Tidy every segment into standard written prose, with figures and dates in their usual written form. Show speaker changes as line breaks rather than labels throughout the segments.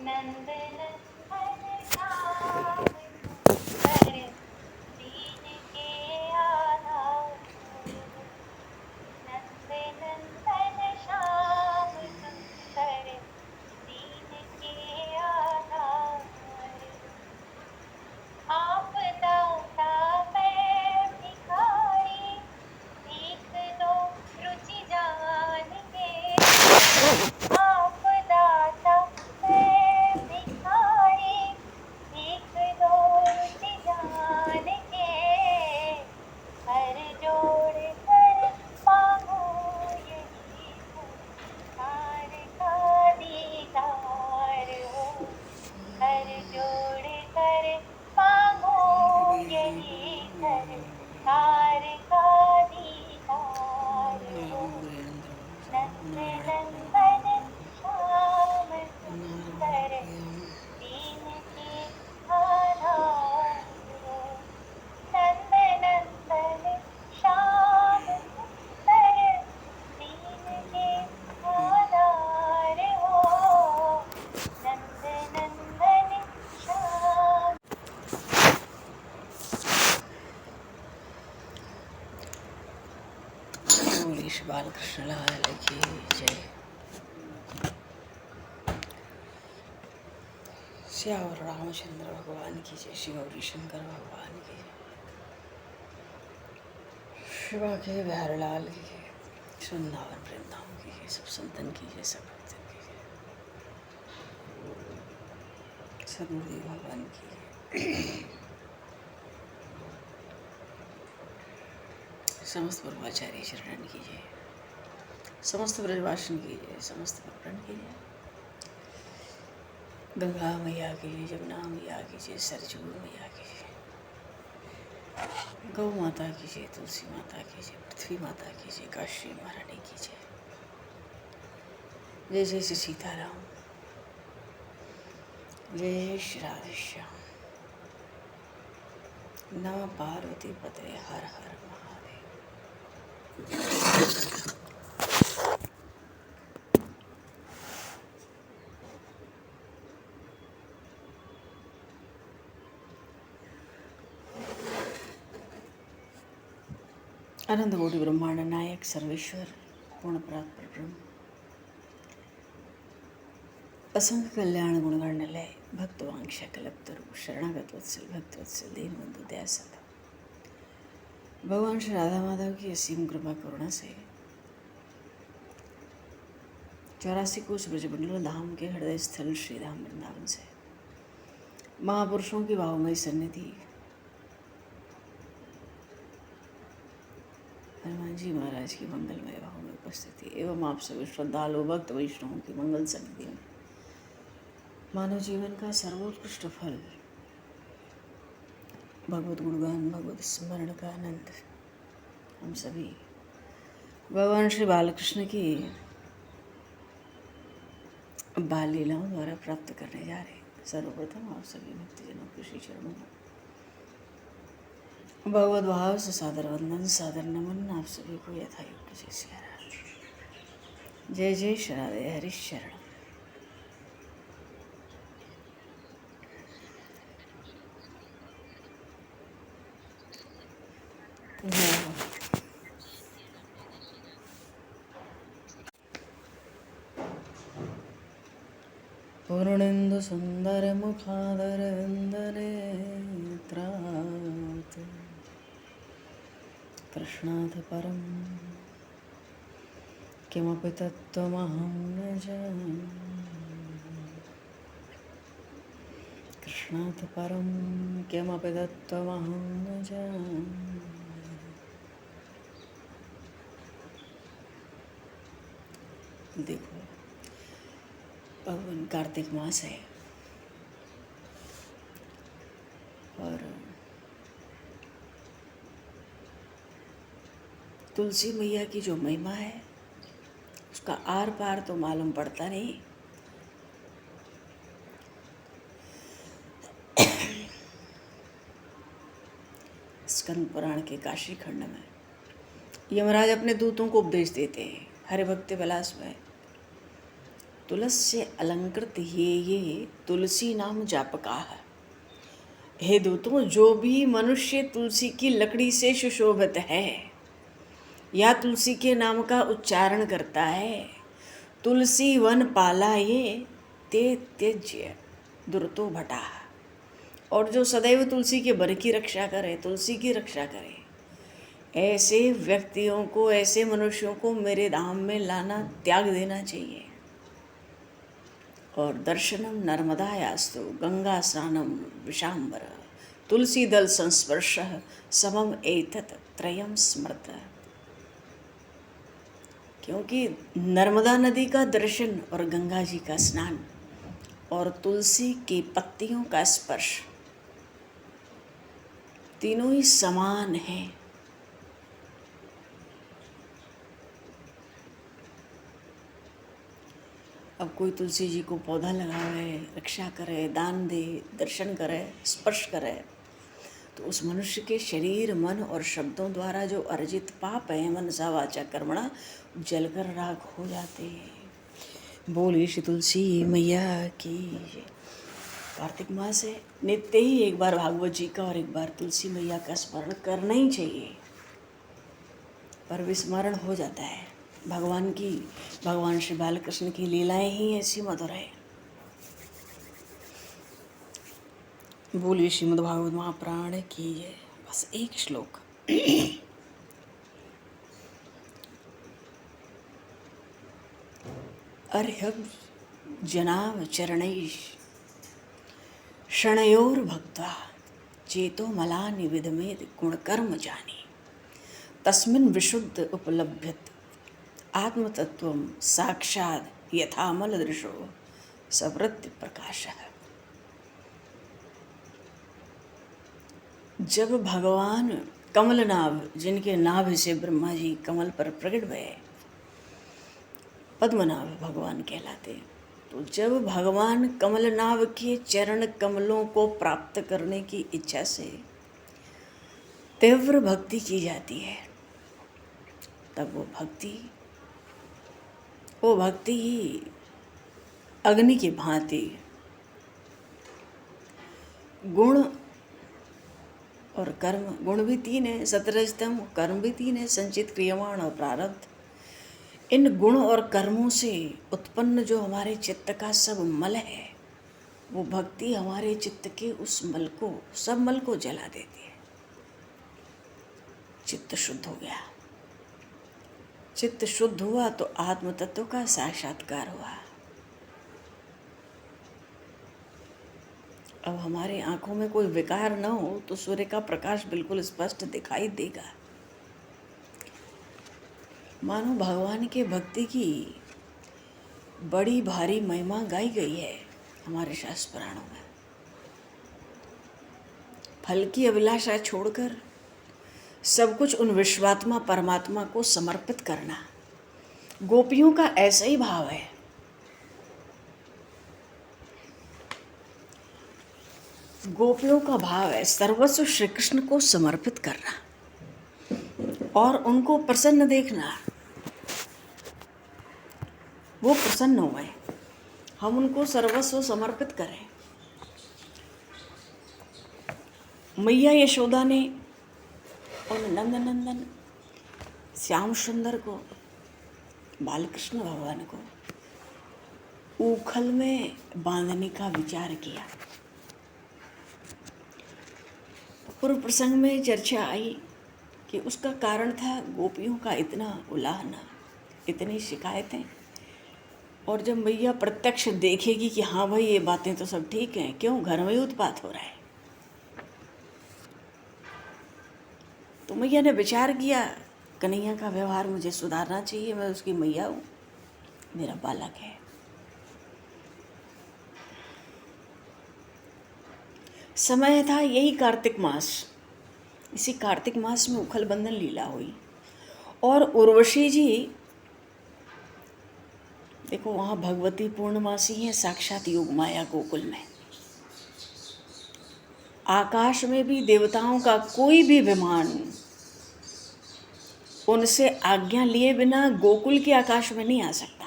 नंद नंदन श्याम सुंदर दीन के आधार। नंद नंदन श्याम सुंदर दीन के आधार। आप दाता मैं भिखारी, भीख दो रुचि जान के। आप दाता मैं भिखारी, भीख दो रुचि जान के। कर जोड़ कर मांगो यही सरकार का दीदार हो। कर जोड़ कर मांगो यही सरकार का दीदार हो। नंद नंदन श्याम सुंदर दीन के आधार हो। नंद नंदन श्याम सुंदर दीन के आधार हो। नंद नंदन श्याम।
बोले श्री बालकृष्ण लाल की जय। श्यावर रामचंद्र भगवान की जय। श्री गौरी शंकर भगवान की जय। शिवा के बिहार लाल की जय। वृंदावन वृंदावन की जय। सब संतन की जय। सब भक्तन की जय। सदगुरुदेव भगवान की जय। समस्त ब्रह्माचार्य चरण की जय। समस्त ब्रजवासन की जय। समस्त भक्तन की जय। गंगा मैया की जय। जमुना मैया की जय। सरजू मैया की जय। गौ माता की जय। तुलसी माता की जय। पृथ्वी माता की जय। काशी महारानी की जय। जय जय श्री सीताराम। जय श्री राधेश्याम। नमः पार्वती पते। हर हर महादेव। अनंत कोटि ब्रह्मांड नायक सर्वेश्वर पूर्ण परात्पर ब्रह्म असंख्य कल्याण गुणगणलय भक्तवांक्षा कल्पतरु शरणागत वत्सल भक्तवत्सल दीनबंधु दयासंत भगवान श्री राधा माधव की असीम कृपा करुणा से 84 कोस ब्रजमंडल धाम के हृदय स्थल श्री धाम वृंदावन से महापुरुषों की भावमयी सन्निधि हनुमान जी महाराज की मंगलमय भाव में उपस्थिति एवं आप सभी श्रद्धालु भक्त वैष्णवों की मंगल सन्निधि में मानव जीवन का सर्वोत्कृष्ट फल भगवत गुणगान भगवत स्मरण का आनंद हम सभी भगवान श्री बालकृष्ण की बाल लीलाओं द्वारा प्राप्त करने जा रहे हैं। सर्वप्रथम आप सभी भक्तजनों के श्री चरणों में भगवत भाव से सादर वंदन सादर नमन आप सभी को यथायुक्त जय श्री राधे। जय जय श्री राधे। हरि शरण। पूर्णेन्दु सुंदर मुखादर वंदने त्रात कृष्णाथ परम किमपि तत्त्वमहं न जाने। कृष्णाथ परम किमपि तत्त्वमहं न जाने। देखो पवन कार्तिक मास है और तुलसी मैया की जो महिमा है उसका आर पार तो मालूम पड़ता नहीं। स्कंद पुराण के काशी खंड में यमराज अपने दूतों को उपदेश देते हैं हरि भक्ति विलास में तुलस्य अलंकृत ये तुलसी नाम जापका है। हे दूतों, जो भी मनुष्य तुलसी की लकड़ी से सुशोभित है या तुलसी के नाम का उच्चारण करता है, तुलसी वन पाला ये ते त्यज्य दुर्तो भटा। और जो सदैव तुलसी के वन की रक्षा करे, तुलसी की रक्षा करे, ऐसे व्यक्तियों को, ऐसे मनुष्यों को मेरे धाम में लाना, त्याग देना चाहिए। और दर्शनम नर्मदायास्तु गंगा स्नानम विशांबर तुलसी दल संस्पर्श समम एतत् त्रयम स्मृत। क्योंकि नर्मदा नदी का दर्शन और गंगा जी का स्नान और तुलसी की पत्तियों का स्पर्श तीनों ही समान हैं। अब कोई तुलसी जी को पौधा लगावे, रक्षा करे, दान दे, दर्शन करे, स्पर्श करे, तो उस मनुष्य के शरीर, मन और शब्दों द्वारा जो अर्जित पाप है, मनसा वाचा कर्मणा, जलकर राख हो जाते हैं। बोलिए श्री तुलसी मैया की। कार्तिक मास है, नित्य ही एक बार भागवत जी का और एक बार तुलसी मैया का स्मरण करना ही चाहिए, पर विस्मरण हो जाता है। भगवान श्री बालकृष्ण की लीलाएं ही ऐसी मधुर है। बोलिए श्रीमद् भागवत महापुराण की जय। बस एक श्लोक। अर्हब जनाव चरणैश शणयोर भक्त्वा चेतो मलानि विदमेद गुणकर्म जानी तस्मिन् विशुद्ध उपलभ्यत आत्मतत्वं साक्षात् यथामल दृशो सवृत्ति प्रकाशः। जब भगवान कमलनाभ, जिनके नाभ से ब्रह्मा जी कमल पर प्रकट हुए, पद्मनाभ भगवान कहलाते, तो जब भगवान कमलनाभ के चरण कमलों को प्राप्त करने की इच्छा से तीव्र भक्ति की जाती है, तब वो भक्ति ही अग्नि की भांति गुण और कर्म। गुण भी तीन है, सतरजतम, कर्म भी तीन है, संचित, क्रियमाण और प्रारब्ध। इन गुण और कर्मों से उत्पन्न जो हमारे चित्त का सब मल है, वो भक्ति हमारे चित्त के उस मल को, सब मल को जला देती है। चित्त शुद्ध हो गया। चित्त शुद्ध हुआ तो आत्म तत्व का साक्षात्कार हुआ। अब हमारे आंखों में कोई विकार न हो तो सूर्य का प्रकाश बिल्कुल स्पष्ट दिखाई देगा। मानो भगवान के भक्ति की बड़ी भारी महिमा गाई गई है हमारे शास्त्र पुराणों में। फल की अभिलाषा छोड़कर सब कुछ उन विश्वात्मा परमात्मा को समर्पित करना, गोपियों का ऐसा ही भाव है। गोपियों का भाव है सर्वस्व श्री कृष्ण को समर्पित करना और उनको प्रसन्न देखना। वो प्रसन्न हुए, हम उनको सर्वस्व समर्पित करें। मैया यशोदा ने उन नंदनंदन श्याम सुंदर को, बालकृष्ण भगवान को ऊखल में बांधने का विचार किया। पूर्व प्रसंग में चर्चा आई कि उसका कारण था गोपियों का इतना उलाहना, इतनी शिकायतें। और जब मैया प्रत्यक्ष देखेगी कि हाँ भाई ये बातें तो सब ठीक हैं, क्यों घर में ही उत्पात हो रहा है, तो मैया ने विचार किया कन्हैया का व्यवहार मुझे सुधारना चाहिए। मैं उसकी मैया हूँ, मेरा बालक है। समय था यही कार्तिक मास। इसी कार्तिक मास में उखल बंधन लीला हुई और उर्वशी जी, देखो वहाँ भगवती पूर्णमासी है, साक्षात योग माया गोकुल में। आकाश में भी देवताओं का कोई भी विमान उनसे आज्ञा लिए बिना गोकुल के आकाश में नहीं आ सकता।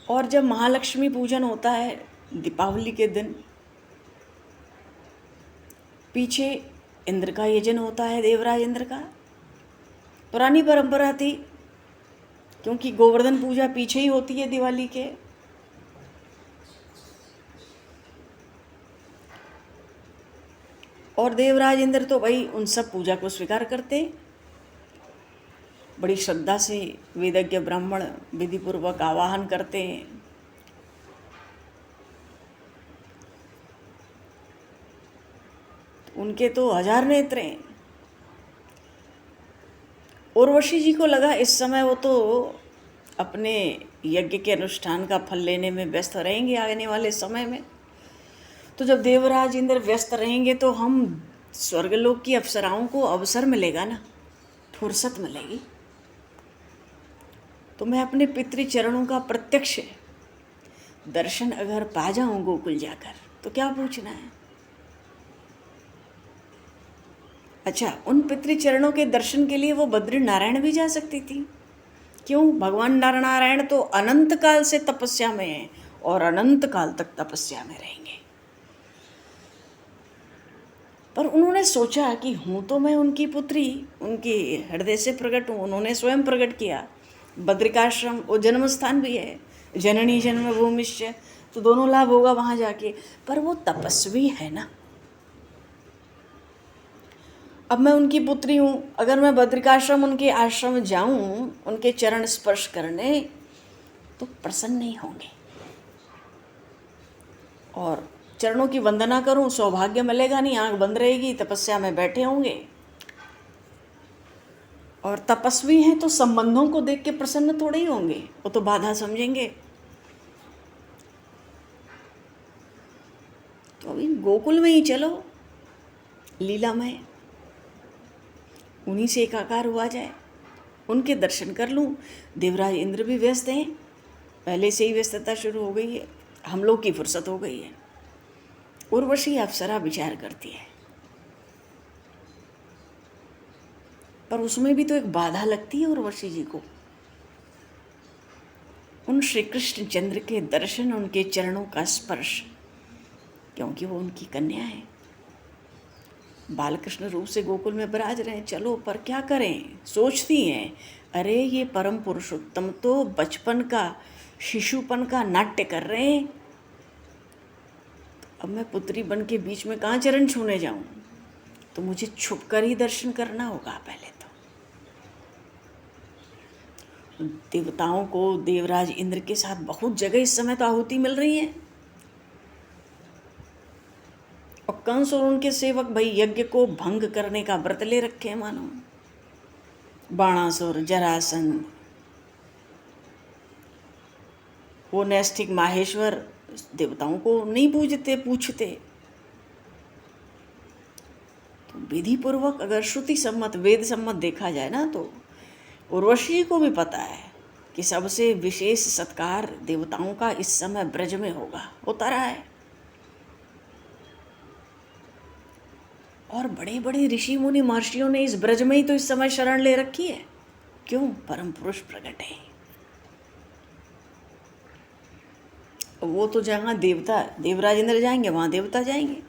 और जब महालक्ष्मी पूजन होता है दीपावली के दिन, पीछे इंद्र का यजन होता है, देवराज इंद्र का। पुरानी परंपरा थी, क्योंकि गोवर्धन पूजा पीछे ही होती है दिवाली के। और देवराज इंद्र तो भाई उन सब पूजा को स्वीकार करते, बड़ी श्रद्धा से वेदज्ञ ब्राह्मण विधि पूर्वक आवाहन करते हैं। उनके तो 1000 नेत्र हैं। उर्वशी जी को लगा इस समय वो तो अपने यज्ञ के अनुष्ठान का फल लेने में व्यस्त रहेंगे आने वाले समय में। तो जब देवराज इंद्र व्यस्त रहेंगे तो हम स्वर्गलोक की अप्सराओं को अवसर मिलेगा ना, फुर्सत मिलेगी। तो मैं अपने पितृचरणों का प्रत्यक्ष दर्शन अगर पा जाऊं गोकुल जाकर, तो क्या पूछना है। अच्छा, उन पितृचरणों के दर्शन के लिए वो बद्री नारायण भी जा सकती थी। क्यों? भगवान नारायण तो अनंत काल से तपस्या में हैं और अनंत काल तक तपस्या में रहेंगे। पर उन्होंने सोचा कि हूँ तो मैं उनकी पुत्री, उनकी हृदय से प्रकट हूँ, उन्होंने स्वयं प्रकट किया। बद्रिकाश्रम वो जन्म स्थान भी है, जननी जन्मभूमिश्च, तो दोनों लाभ होगा वहाँ जाके। पर वो तपस्वी है ना। अब मैं उनकी पुत्री हूँ, अगर मैं बद्रिकाश्रम उनके आश्रम जाऊँ उनके चरण स्पर्श करने, तो प्रसन्न नहीं होंगे। और चरणों की वंदना करूं, सौभाग्य मिलेगा नहीं, आंख बंद रहेगी, तपस्या में बैठे होंगे। और तपस्वी हैं तो संबंधों को देख के प्रसन्न थोड़े ही होंगे, वो तो बाधा समझेंगे। तो अभी गोकुल में ही चलो, लीलामय, उन्हीं से एकाकार हुआ जाए, उनके दर्शन कर लूँ। देवराज इंद्र भी व्यस्त हैं, पहले से ही व्यस्तता शुरू हो गई है, हम लोग की फुर्सत हो गई है। उर्वशी अप्सरा विचार करती है, पर उसमें भी तो एक बाधा लगती है उर्वशी जी को। उन श्री कृष्ण चंद्र के दर्शन, उनके चरणों का स्पर्श, क्योंकि वो उनकी कन्या है, बालकृष्ण रूप से गोकुल में विराज रहे हैं। चलो, पर क्या करें, सोचती हैं, अरे ये परम पुरुषोत्तम तो बचपन का, शिशुपन का नाट्य कर रहे हैं। अब मैं पुत्री बन के बीच में कहाँ चरण छूने जाऊं, तो मुझे छुप कर ही दर्शन करना होगा। पहले तो देवताओं को देवराज इंद्र के साथ बहुत जगह इस समय तो आहुति मिल रही है, और कंस और उनके सेवक भाई यज्ञ को भंग करने का व्रत ले रखे हैं मानो। बाणासुर, जरासंध, वो नैष्ठिक माहेश्वर देवताओं को नहीं पूछते। तो विधि पूर्वक अगर श्रुति सम्मत, वेद सम्मत देखा जाए ना, तो उर्वशी को भी पता है कि सबसे विशेष सत्कार देवताओं का इस समय ब्रज में होता रहा है। और बड़े बड़े ऋषि मुनि महर्षियों ने इस ब्रज में ही तो इस समय शरण ले रखी है। क्यों? परम पुरुष प्रकट है। वो तो जहाँ देवता देवराज इंद्र जाएंगे वहाँ देवता जाएंगे,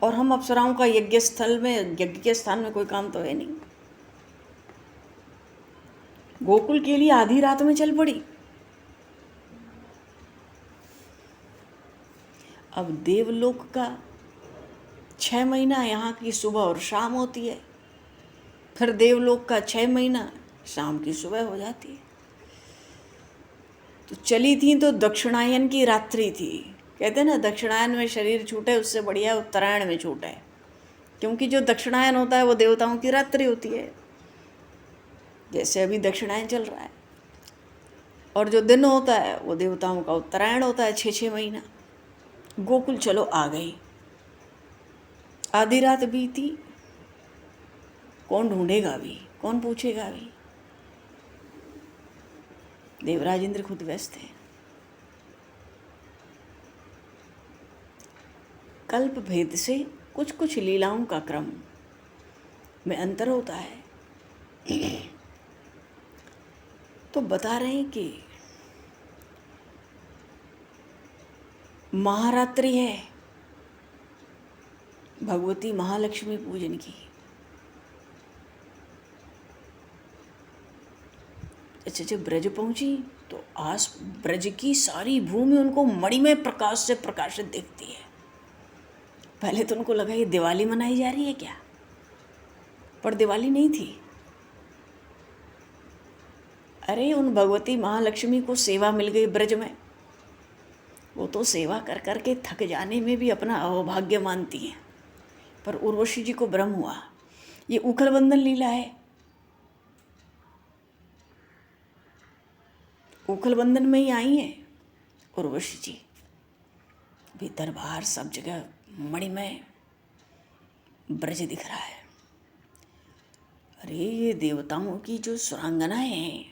और हम अप्सराओं का यज्ञ स्थल में, यज्ञ के स्थान में कोई काम तो है नहीं। गोकुल के लिए आधी रात में चल पड़ी। अब देवलोक का 6 महीना यहाँ की सुबह और शाम होती है, फिर देवलोक का 6 महीना शाम की सुबह हो जाती है। तो चली थी तो दक्षिणायन की रात्रि थी। कहते हैं ना, दक्षिणायन में शरीर छूटे उससे बढ़िया उत्तरायण में छूटे, क्योंकि जो दक्षिणायन होता है वो देवताओं की रात्रि होती है, जैसे अभी दक्षिणायन चल रहा है। और जो दिन होता है वो देवताओं का उत्तरायण होता है, 6-6 महीना। गोकुल चलो आ गई, आधी रात बीती, कौन ढूंढेगा भी, कौन पूछेगा भी। देवराज इंद्र खुद व्यस्त है। कल्प भेद से कुछ कुछ लीलाओं का क्रम में अंतर होता है। तो बता रहे हैं कि महारात्रि है भगवती महालक्ष्मी पूजन की। अच्छा, जब ब्रज पहुंची तो आस ब्रज की सारी भूमि उनको मणिमय प्रकाश से प्रकाशित दिखती है। पहले तो उनको लगा ये दिवाली मनाई जा रही है क्या, पर दिवाली नहीं थी। अरे उन भगवती महालक्ष्मी को सेवा मिल गई ब्रज में, वो तो सेवा कर कर के थक जाने में भी अपना अहोभाग्य मानती हैं। पर उर्वशी जी को भ्रम हुआ, ये उखल बंधन लीला है। उखल बंधन में ही आई हैं उर्वशी जी। भीतर बाहर सब जगह मणिमय ब्रज दिख रहा है। अरे ये देवताओं की जो सुरांगनाएं हैं,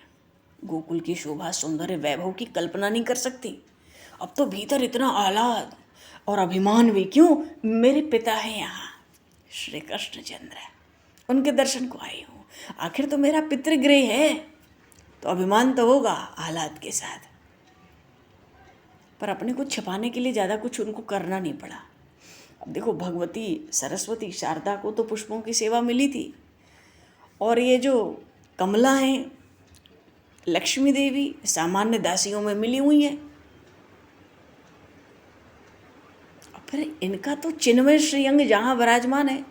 गोकुल की शोभा सौंदर्य वैभव की कल्पना नहीं कर सकती। अब तो भीतर इतना आह्लाद और अभिमान भी। क्यों? मेरे पिता हैं यहाँ, श्री कृष्ण चंद्र, उनके दर्शन को आई हूँ। आखिर तो मेरा पितृगृह है, तो अभिमान तो होगा आह्लाद के साथ। पर अपने को छिपाने के लिए ज़्यादा कुछ उनको करना नहीं पड़ा। अब देखो, भगवती सरस्वती शारदा को तो पुष्पों की सेवा मिली थी, और ये जो कमला हैं लक्ष्मी देवी सामान्य दासियों में मिली हुई हैं। फिर इनका तो चिन्मय श्रीअंग जहाँ विराजमान है,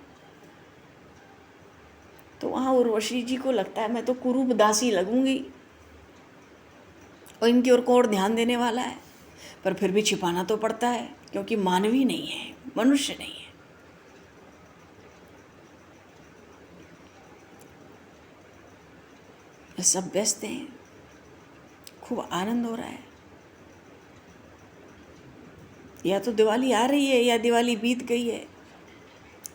तो वहाँ उर्वशी जी को लगता है मैं तो कुरूप दासी लगूंगी, और इनकी ओर को और ध्यान देने वाला है। पर फिर भी छिपाना तो पड़ता है, क्योंकि मानवी नहीं है, मनुष्य नहीं है। सब व्यस्त हैं, खूब आनंद हो रहा है। या तो दिवाली आ रही है या दिवाली बीत गई है,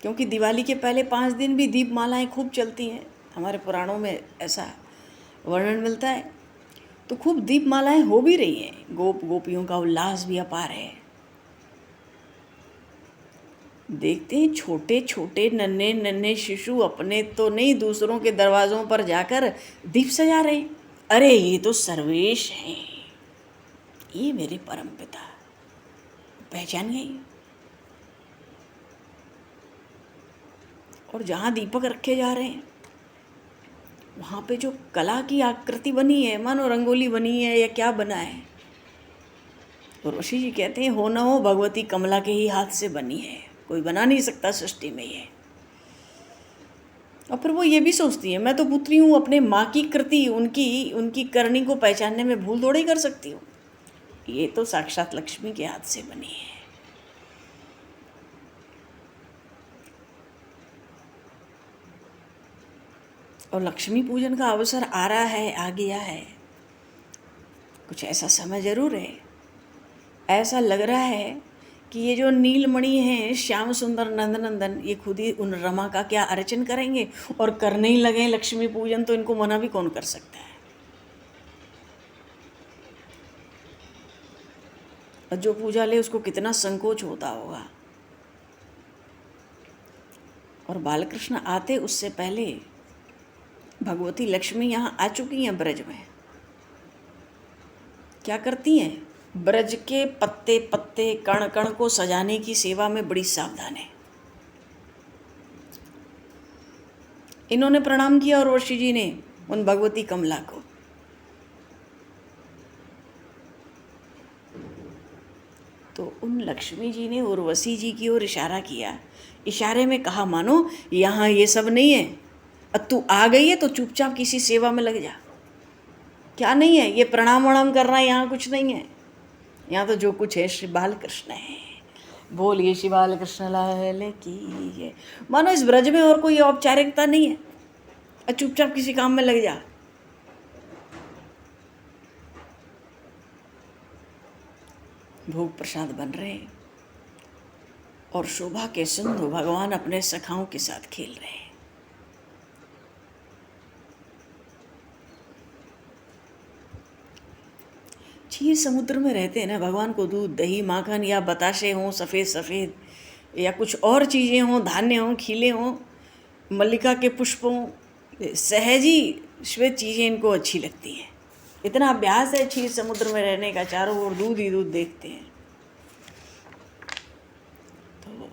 क्योंकि दिवाली के पहले 5 दिन भी दीपमालाएं खूब चलती हैं। हमारे पुराणों में ऐसा वर्णन मिलता है। तो खूब दीपमालाएं हो भी रही हैं, गोप गोपियों का उल्लास भी अपार है। देखते हैं छोटे छोटे नन्हे नन्हे शिशु अपने तो नहीं दूसरों के दरवाज़ों पर जाकर दीप सजा रहे हैं। अरे ये तो सर्वेश हैं, ये मेरे परम पिता, पहचान गई। और जहाँ दीपक रखे जा रहे हैं वहाँ पे जो कला की आकृति बनी है, मानो रंगोली बनी है या क्या बना है, तो ऋषि जी कहते हैं हो न हो भगवती कमला के ही हाथ से बनी है, कोई बना नहीं सकता सृष्टि में ये। और फिर वो ये भी सोचती है मैं तो पुत्री हूँ, अपने माँ की कृति उनकी करनी को पहचानने में भूल थोड़ी कर सकती हूँ। ये तो साक्षात लक्ष्मी के हाथ से बनी है। और लक्ष्मी पूजन का अवसर आ रहा है, आ गया है। कुछ ऐसा समय जरूर है, ऐसा लग रहा है कि ये जो नीलमणि हैं श्याम सुंदर नंदनंदन, ये खुद ही उन रमा का क्या अर्चन करेंगे और करने ही लगे लक्ष्मी पूजन, तो इनको मना भी कौन कर सकता है। और जो पूजा ले उसको कितना संकोच होता होगा। और बालकृष्ण आते उससे पहले भगवती लक्ष्मी यहाँ आ चुकी हैं ब्रज में। क्या करती हैं? ब्रज के पत्ते पत्ते कण कण को सजाने की सेवा में बड़ी सावधान है। इन्होंने प्रणाम किया और उर्वशी जी ने उन भगवती कमला को। तो उन लक्ष्मी जी ने उर्वशी जी की ओर इशारा किया, इशारे में कहा मानो यहाँ ये सब नहीं है, अब तू आ गई है तो चुपचाप किसी सेवा में लग जा। क्या नहीं है ये प्रणाम वणाम करना, यहाँ कुछ नहीं है। यहाँ तो जो कुछ है श्री बालकृष्ण है। बोलिए श्री बालकृष्ण लाल की है। मानो इस ब्रज में और कोई औपचारिकता नहीं है, और चुपचाप किसी काम में लग जा। भोग प्रसाद बन रहे हैं और शोभा के सिंधु भगवान अपने सखाओं के साथ खेल रहे हैं। ये समुद्र में रहते हैं ना, भगवान को दूध दही माखन या बताशे हों सफ़ेद सफ़ेद, या कुछ और चीज़ें हों, धान्य हों, खीले हों, मल्लिका के पुष्पों, सहजी श्वेत चीज़ें इनको अच्छी लगती हैं। इतना अभ्यास है क्षीर समुद्र में रहने का, चारों ओर दूध ही दूध देखते हैं। तो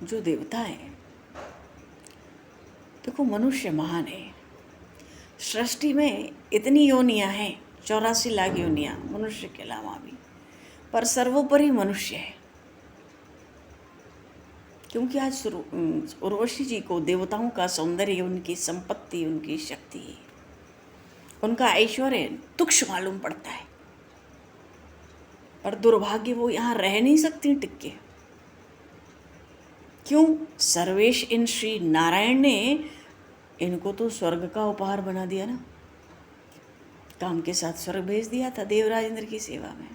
जो देवता है, देखो मनुष्य महान है। सृष्टि में इतनी योनियां हैं, 84 लाख योनियां मनुष्य के अलावा भी, पर सर्वोपरि मनुष्य है। क्योंकि आज उर्वशी जी को देवताओं का सौंदर्य, उनकी संपत्ति, उनकी शक्ति, उनका ऐश्वर्य तुच्छ मालूम पड़ता है, पर दुर्भाग्य वो यहाँ रह नहीं सकती टिक के। क्यों? सर्वेश इन श्री नारायण ने इनको तो स्वर्ग का उपहार बना दिया ना, काम के साथ स्वर्ग भेज दिया था देवराज इंद्र की सेवा में।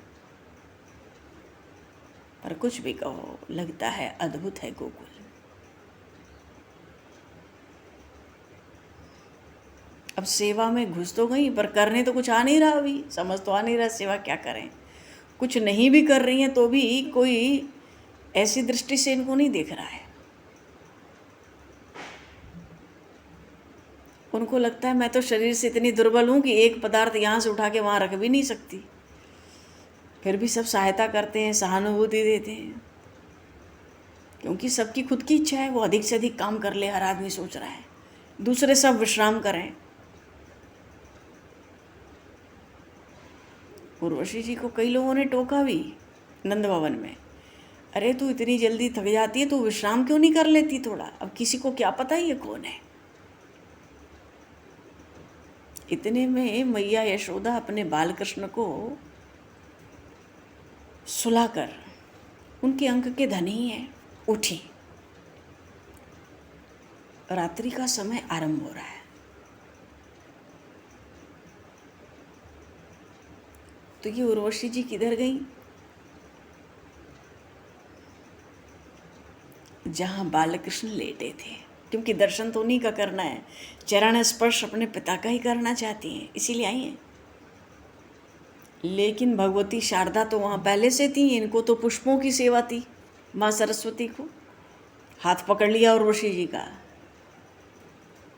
पर कुछ भी कहो, लगता है अद्भुत है गोकुल। अब सेवा में घुस तो गई, पर करने तो कुछ आ नहीं रहा, अभी समझ तो आ नहीं रहा सेवा क्या करें। कुछ नहीं भी कर रही हैं तो भी कोई ऐसी दृष्टि से इनको नहीं देख रहा है। उनको लगता है मैं तो शरीर से इतनी दुर्बल हूँ कि एक पदार्थ यहाँ से उठा के वहाँ रख भी नहीं सकती, फिर भी सब सहायता करते हैं, सहानुभूति देते हैं। क्योंकि सबकी खुद की इच्छा है, वो अधिक से अधिक काम कर ले, हर आदमी सोच रहा है, दूसरे सब विश्राम करें। उर्वशी जी को कई लोगों ने टोका भी नंद भवन में, अरे तू इतनी जल्दी थक जाती है, तू विश्राम क्यों नहीं कर लेती थोड़ा? अब किसी को क्या पता ये कौन है। इतने में मैया यशोदा अपने बालकृष्ण को सुलाकर, उनके अंक के धनी है, उठी। रात्रि का समय आरंभ हो रहा है। तो ये उर्वशी जी किधर गई? जहाँ बालकृष्ण लेटे थे, क्योंकि दर्शन तो उन्हीं का करना है, चरण स्पर्श अपने पिता का ही करना चाहती हैं, इसीलिए आई हैं। लेकिन भगवती शारदा तो वहाँ पहले से थी, इनको तो पुष्पों की सेवा थी। माँ सरस्वती को हाथ पकड़ लिया उर्वशी जी का,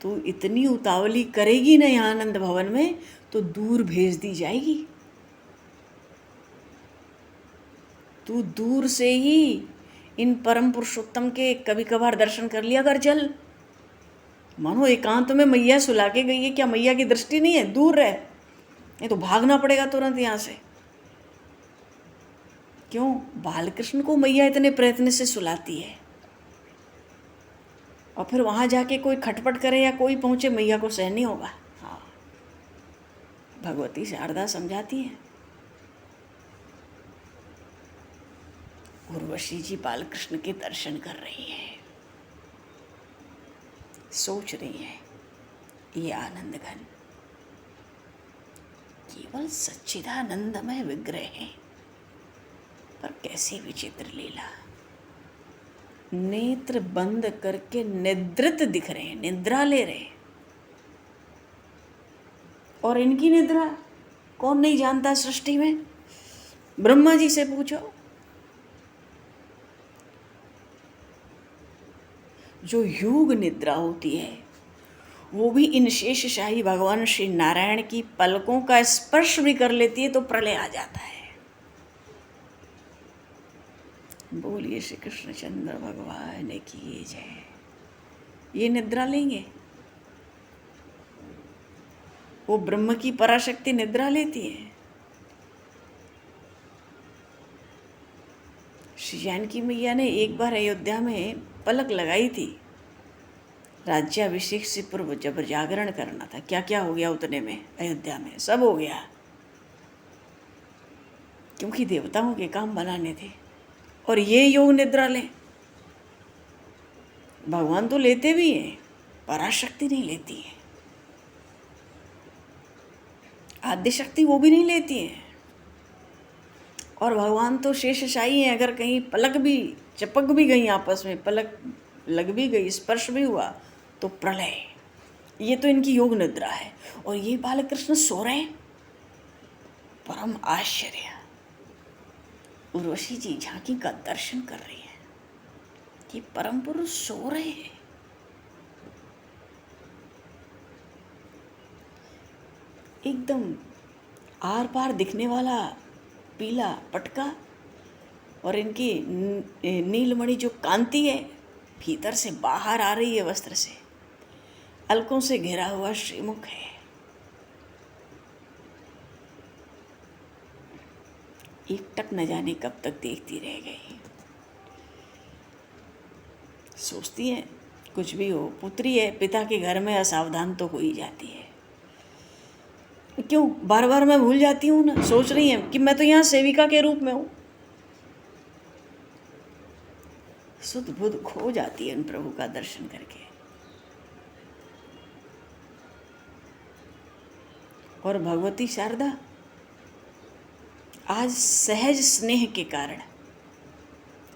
तो इतनी उतावली करेगी ना यहाँ आनंद भवन में तो दूर भेज दी जाएगी। तू दूर से ही इन परम पुरुषोत्तम के कभी कभार दर्शन कर लिया कर, चल। मानो एकांत में मैया सुला के गई है, क्या मैया की दृष्टि नहीं है? दूर रह, नहीं तो भागना पड़ेगा तुरंत यहाँ से। क्यों? बालकृष्ण को मैया इतने प्रयत्न से सुलाती है, और फिर वहाँ जाके कोई खटपट करे या कोई पहुँचे, मैया को सहन नहीं होगा। हाँ, भगवती शारदा समझाती है। उर्वशी जी बालकृष्ण के दर्शन कर रही है, सोच रही है ये आनंद घन केवल सच्चिदानंदमय विग्रह है, पर कैसी विचित्र लीला। नेत्र बंद करके निद्रित दिख रहे हैं, निद्रा ले रहे हैं। और इनकी निद्रा कौन नहीं जानता सृष्टि में? ब्रह्मा जी से पूछो। जो योग निद्रा होती है वो भी इन शेषशाही भगवान श्री नारायण की पलकों का स्पर्श भी कर लेती है तो प्रलय आ जाता है। बोलिए श्री कृष्णचंद्र भगवान की जय। ये निद्रा लेंगे? वो ब्रह्म की पराशक्ति निद्रा लेती है। श्री जानकी मैया ने एक बार अयोध्या में पलक लगाई थी, राज्याभिषेक से पूर्व जब जागरण करना था। क्या क्या हो गया उतने में, अयोध्या में सब हो गया, क्योंकि देवताओं के काम बनाने थे। और ये योग निद्रा लें, भगवान तो लेते भी हैं, पराशक्ति नहीं लेती है, आद्य शक्ति वो भी नहीं लेती है। और भगवान तो शेषशाही हैं, अगर कहीं पलक भी चपक भी गई, आपस में पलक लग भी गई, स्पर्श भी हुआ तो प्रलय। ये तो इनकी योग निद्रा है। और ये बालकृष्ण सो रहे हैं, परम आश्चर्य। उर्वशी जी झांकी का दर्शन कर रही है। कि परम पुरुष सो रहे हैं। एकदम आर पार दिखने वाला पीला पटका और इनकी नीलमणि जो कांति है भीतर से बाहर आ रही है वस्त्र से, अलकों से घिरा हुआ श्रीमुख है। एक टक न जाने कब तक देखती रह गई। सोचती है कुछ भी हो, पुत्री है, पिता के घर में असावधान तो हो ही जाती है। क्यों बार बार मैं भूल जाती हूँ ना। सोच रही है कि मैं तो यहाँ सेविका के रूप में हूँ। सुध बुध खो जाती है उन प्रभु का दर्शन करके। और भगवती शारदा आज सहज स्नेह के कारण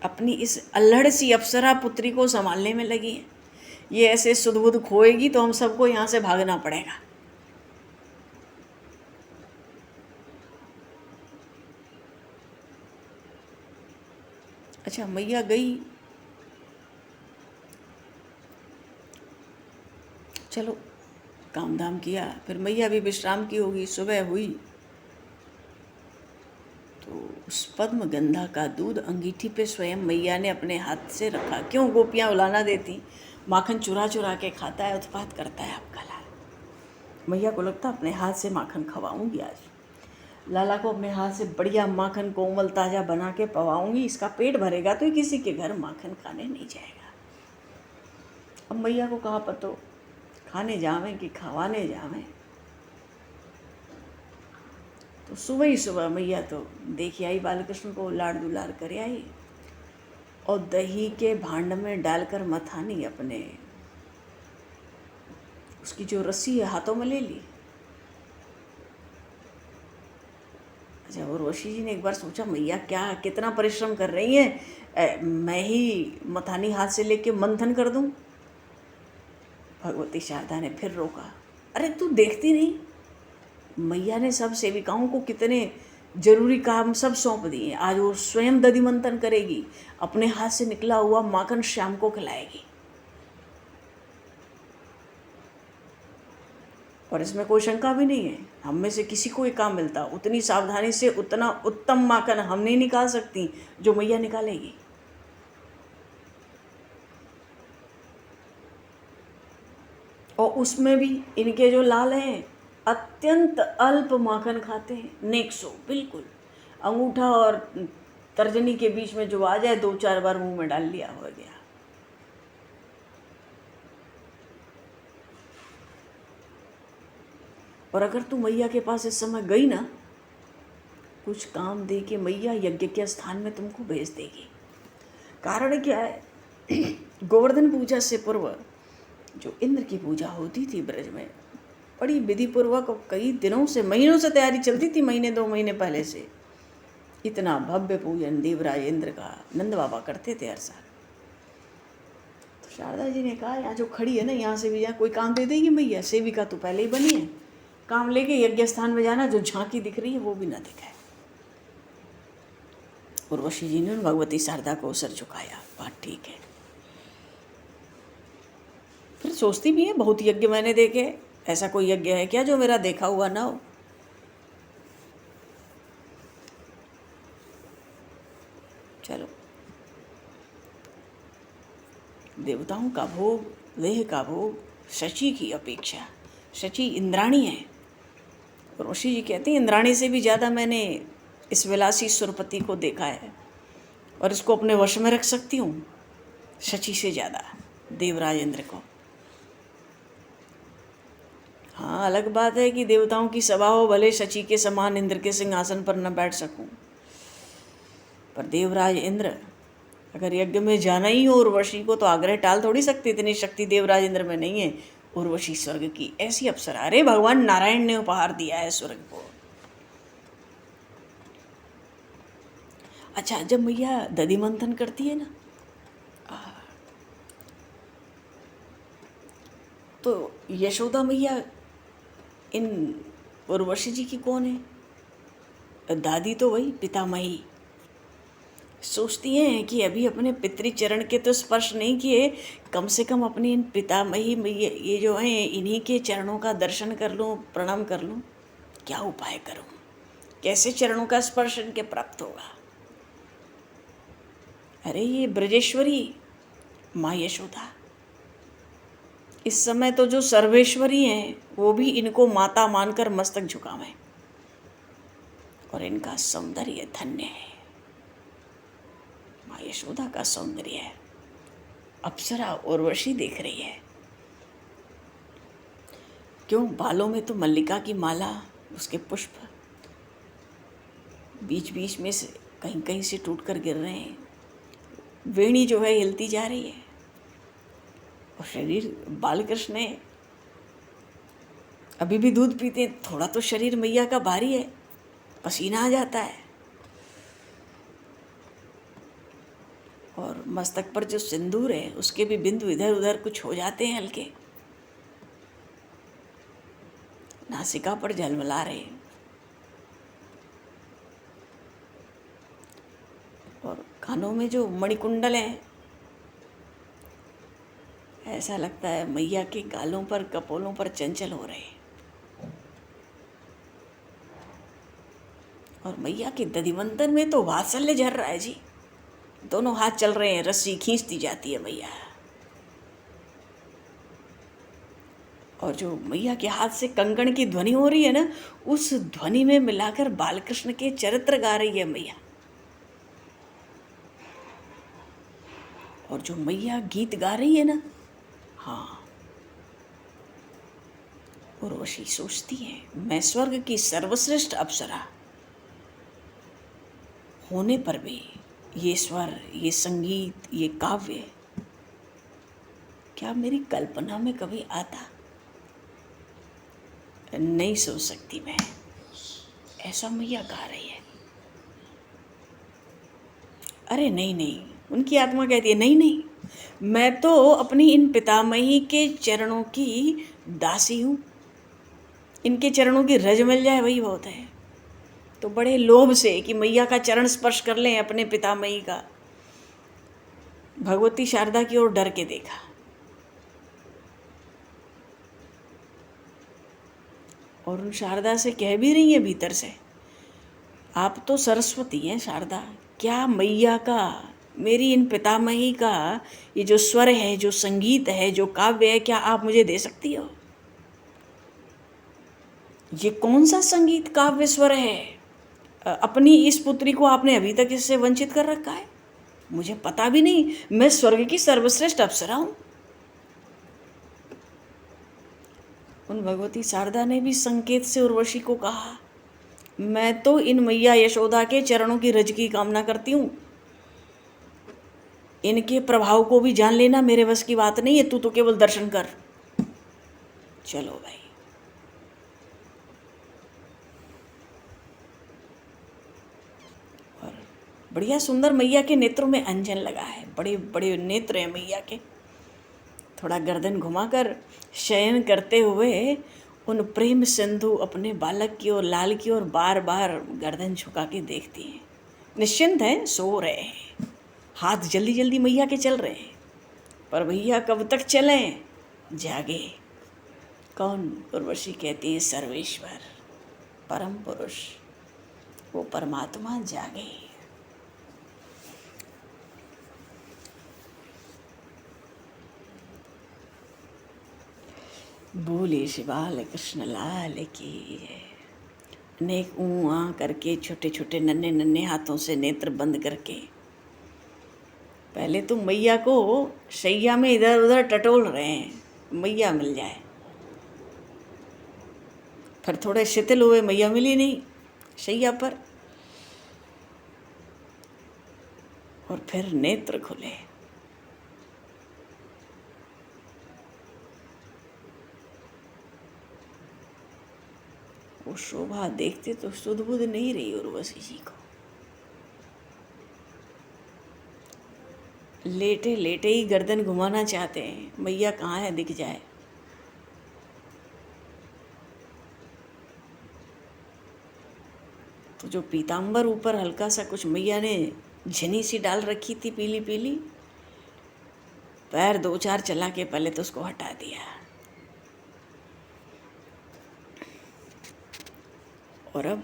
अपनी इस अल्हड़ सी अप्सरा पुत्री को संभालने में लगी है। ये ऐसे सुध बुध खोएगी तो हम सबको यहाँ से भागना पड़ेगा। अच्छा, मैया गई, चलो काम धाम किया, फिर मैया भी विश्राम की होगी। सुबह हुई तो उस पद्म गंधा का दूध अंगीठी पे स्वयं मैया ने अपने हाथ से रखा। क्यों गोपियाँ उलाना देती, माखन चुरा चुरा के खाता है, उत्पात करता है आपका लाल। मैया को लगता अपने हाथ से माखन खवाऊंगी आज, लाला को अपने हाथ से बढ़िया माखन कोमल ताज़ा बना के पवाऊंगी, इसका पेट भरेगा तो किसी के घर माखन खाने नहीं जाएगा। अब मैया को कहाँ पतो खाने जावें कि खवाने जावें। तो सुबह ही सुबह मैया तो देखी आई बालकृष्ण को, लाड़ दुलार कर आई और दही के भांड में डालकर मथानी अपने उसकी जो रस्सी है हाथों में ले ली। अच्छा, उर्वशी जी ने एक बार सोचा मैया क्या कितना परिश्रम कर रही हैं, मैं ही मथानी हाथ से लेके मंथन कर दूं। भगवती शारदा ने फिर रोका, अरे तू देखती नहीं मैया ने सब सेविकाओं को कितने जरूरी काम सब सौंप दिए, आज वो स्वयं दधि मंथन करेगी, अपने हाथ से निकला हुआ माखन श्याम को खिलाएगी। और इसमें कोई शंका भी नहीं है, हम में से किसी को ये काम मिलता उतनी सावधानी से उतना उत्तम माखन हम नहीं निकाल सकती जो मैया निकालेगी। और उसमें भी इनके जो लाल हैं अत्यंत अल्प माखन खाते हैं, नेक्सो बिल्कुल, अंगूठा और तर्जनी के बीच में जो आ जाए 2-4 बार मुंह में डाल लिया हो गया। और अगर तू मैया के पास इस समय गई ना, कुछ काम दे के मैया यज्ञ के स्थान में तुमको भेज देगी। कारण क्या है, गोवर्धन पूजा से पूर्व जो इंद्र की पूजा होती थी ब्रज में, बड़ी विधि पूर्वक कई दिनों से महीनों से तैयारी चलती थी, महीने 2 महीने पहले से। इतना भव्य पूजन देवराज इंद्र का नंद बाबा करते थे हर साल। तो शारदा जी ने कहा यहाँ जो खड़ी है ना, यहाँ से भी यहाँ कोई काम दे देगी मैया, सेविका तो पहले ही बनी है, काम लेके यज्ञ स्थान में जाना, जो झांकी दिख रही है वो भी ना दिखाए। उर्वशी जी ने भगवती शारदा को सर झुकाया, बात ठीक है। फिर सोचती भी है बहुत यज्ञ मैंने देखे, ऐसा कोई यज्ञ है क्या जो मेरा देखा हुआ ना हो। चलो, देवताओं का भोग, देह का भोग शची की अपेक्षा, शची इंद्राणी है। और ऋषि जी कहते हैं इंद्राणी से भी ज़्यादा मैंने इस विलासी सुरपति को देखा है और इसको अपने वश में रख सकती हूँ शची से ज़्यादा, देवराज इंद्र को। हाँ, अलग बात है कि देवताओं की सभा हो, भले शची के समान इंद्र के सिंहासन पर न बैठ सकूं, पर देवराज इंद्र अगर यज्ञ में जाना ही हो उर्वशी को तो आग्रह टाल थोड़ी सकती, इतनी शक्ति देवराज इंद्र में नहीं है। उर्वशी स्वर्ग की ऐसी अप्सरा, अरे भगवान नारायण ने उपहार दिया है स्वर्ग को। अच्छा, जब मैया दधि मंथन करती है ना, तो यशोदा मैया इन उर्वशी जी की कौन है? दादी तो वही पितामही। सोचती हैं कि अभी अपने पितृचरण के तो स्पर्श नहीं किए, कम से कम अपनी इन पितामही मैया ये जो हैं इन्हीं के चरणों का दर्शन कर लूँ, प्रणाम कर लूँ। क्या उपाय करूँ, कैसे चरणों का स्पर्श इनके प्राप्त होगा। अरे ये ब्रजेश्वरी माँ यशोदा, इस समय तो जो सर्वेश्वरी हैं वो भी इनको माता मानकर मस्तक झुकावें, और इनका सौंदर्य धन्य है। माँ यशोदा का सौंदर्य है। अप्सरा उर्वशी देख रही है। क्यों, बालों में तो मल्लिका की माला, उसके पुष्प बीच बीच में से कहीं कहीं से टूट कर गिर रहे हैं। वेणी जो है हिलती जा रही है, और शरीर बालकृष्ण है, अभी भी दूध पीते हैं। थोड़ा तो शरीर मैया का भारी है, पसीना आ जाता है, और मस्तक पर जो सिंदूर है उसके भी बिंदु इधर उधर कुछ हो जाते हैं हल्के, नासिका पर झलमला रहे हैं। और कानों में जो मणिकुंडल है, ऐसा लगता है मैया के गालों पर कपोलों पर चंचल हो रहे हैं। और मैया के दधिवंतन में तो वात्सल्य झर रहा है जी। दोनों हाथ चल रहे हैं, रस्सी खींचती जाती है मैया। और जो मैया के हाथ से कंगन की ध्वनि हो रही है ना, उस ध्वनि में मिलाकर बालकृष्ण के चरित्र गा रही है मैया। और जो मैया गीत गा रही है ना, हाँ, उर्वशी सोचती है मैं स्वर्ग की सर्वश्रेष्ठ अप्सरा होने पर भी ये स्वर, ये संगीत, ये काव्य क्या मेरी कल्पना में कभी आता? नहीं सोच सकती मैं। ऐसा मैया गा रही है। अरे नहीं नहीं, उनकी आत्मा कहती है नहीं नहीं, मैं तो अपनी इन पितामही के चरणों की दासी हूँ। इनके चरणों की रज मिल जाए वही बहुत है। तो बड़े लोभ से कि मैया का चरण स्पर्श कर लें अपने पितामही का, भगवती शारदा की ओर डर के देखा। और उन शारदा से कह भी रही है भीतर से, आप तो सरस्वती हैं शारदा, क्या मैया का, मेरी इन पितामही का ये जो स्वर है, जो संगीत है, जो काव्य है, क्या आप मुझे दे सकती हो? ये कौन सा संगीत काव्य स्वर है? अपनी इस पुत्री को आपने अभी तक इससे वंचित कर रखा है। मुझे पता भी नहीं, मैं स्वर्ग की सर्वश्रेष्ठ अप्सरा हूँ। उन भगवती शारदा ने भी संकेत से उर्वशी को कहा, मैं तो इन मैया यशोदा के चरणों की रज की कामना करती हूँ। इनके प्रभाव को भी जान लेना मेरे बस की बात नहीं है, तू तो केवल दर्शन कर। चलो भाई। और बढ़िया सुंदर मैया के नेत्रों में अंजन लगा है, बड़े बड़े नेत्र हैं मैया के। थोड़ा गर्दन घुमाकर शयन करते हुए उन प्रेम सिंधु अपने बालक की ओर, लाल की ओर बार बार गर्दन झुका के देखती हैं। निश्चिंत हैं, सो रहे हैं, हाथ जल्दी जल्दी मैया के चल रहे हैं, पर भैया कब तक चलें, जागे। कौन? उर्वशी कहती है सर्वेश्वर, परम पुरुष, वो परमात्मा जागे। बोले शिवाल कृष्ण लाल की। अनेक ऊँ आ करके छोटे छोटे नन्हे नन्हे हाथों से नेत्र बंद करके पहले तो मैया को शैया में इधर उधर टटोल रहे हैं, मैया मिल जाए। फिर थोड़े शिथिल हुए, मैया मिली नहीं शैया पर, और फिर नेत्र खुले। वो शोभा देखते तो सुध बुध नहीं रही उर्वशी जी को। लेटे लेटे ही गर्दन घुमाना चाहते हैं, मैया कहाँ है दिख जाए। तो जो पीताम्बर ऊपर हल्का सा कुछ मैया ने झनी सी डाल रखी थी पीली पीली, पैर 2-4 चला के पहले तो उसको हटा दिया, और अब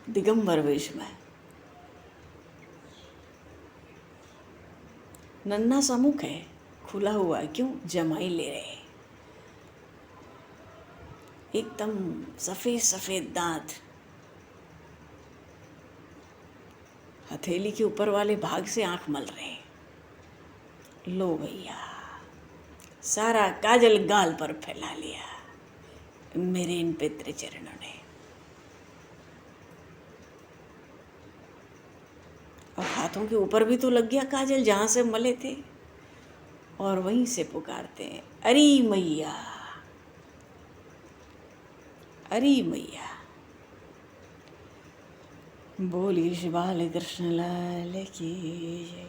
दिगंबर वेश में नन्हा सा मुख है, खुला हुआ है, क्यों? जमाई ले रहे, एकदम सफेद सफेद दांत, हथेली के ऊपर वाले भाग से आंख मल रहे। लो भैया, सारा काजल गाल पर फैला लिया मेरे इन पितृ चरणों ने। और हाथों के ऊपर भी तो लग गया काजल, जहां से मले थे, और वहीं से पुकारते हैं, अरे मैया, अरे मैया। बोली श्री बाल कृष्ण लाल की जय,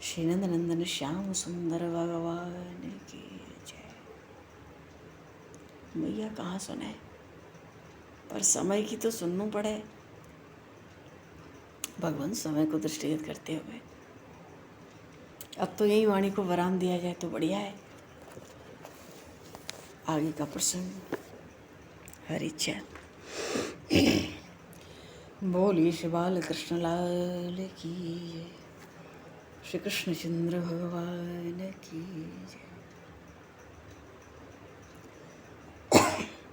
श्री नंद नंदन श्याम सुंदर भगवान की जय। मैया कहाँ सुने, पर समय की तो सुनना पड़े। भगवान समय को दृष्टिगत करते हुए अब तो यही वाणी को वराम दिया जाए तो बढ़िया है। आगे का प्रसंग हरि इच्छा। बोलिए श्री बाल कृष्ण लाल की जय, श्री कृष्ण चंद्र भगवान की जय,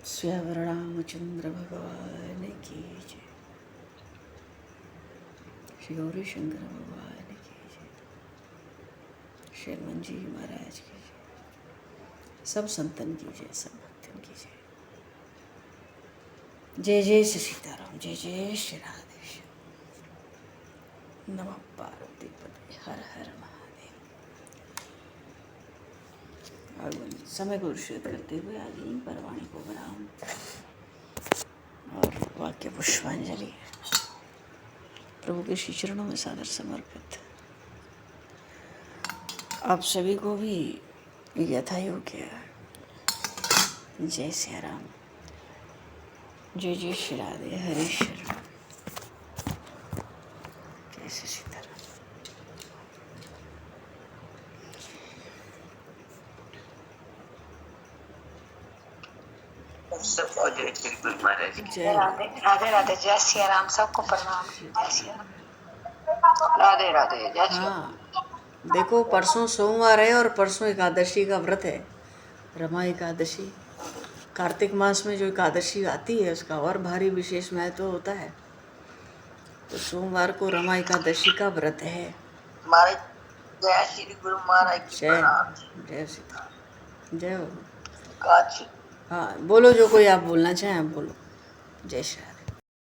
श्री रामचंद्र भगवान की जय, श्री गौरी शंकर भगवान की जय, श्री हनुमान जी महाराज की जय, सब संतन की जय, सब भक्तन की जय। जय जय श्री सीताराम, जय जय श्री राधेश्याम। नमः पार्वती पते, हर हर महादेव। भगवान समय को निश्चित करते हुए आगे ही परवाणी को विराम और वाक्य पुष्पांजलि प्रभु के श्री चरणों में सादर समर्पित। आप सभी को भी यथा योग्य जय सिया राम, जय जय श्री राधे, हरे शरण, जय श्री सीताराम।
सबको जय श्री गुरु महाराज की
जय
राधे राधे राधे, जय सिया राम, सबको प्रणाम, जय सिया राम, राधे राधे, जय सिया राम।
हाँ, देखो परसों सोमवार है और परसों एकादशी का व्रत है, रमा एकादशी। कार्तिक मास में जो एकादशी आती है उसका और भारी विशेष महत्व होता है। तो सोमवार को रमा एकादशी का व्रत है।
हमारे जय श्री गुरु महाराज की
जय
प्रणाम।
जय सीता, जय हो।
काची
हाँ बोलो, जो कोई आप बोलना चाहें आप बोलो। जय श्री राधे।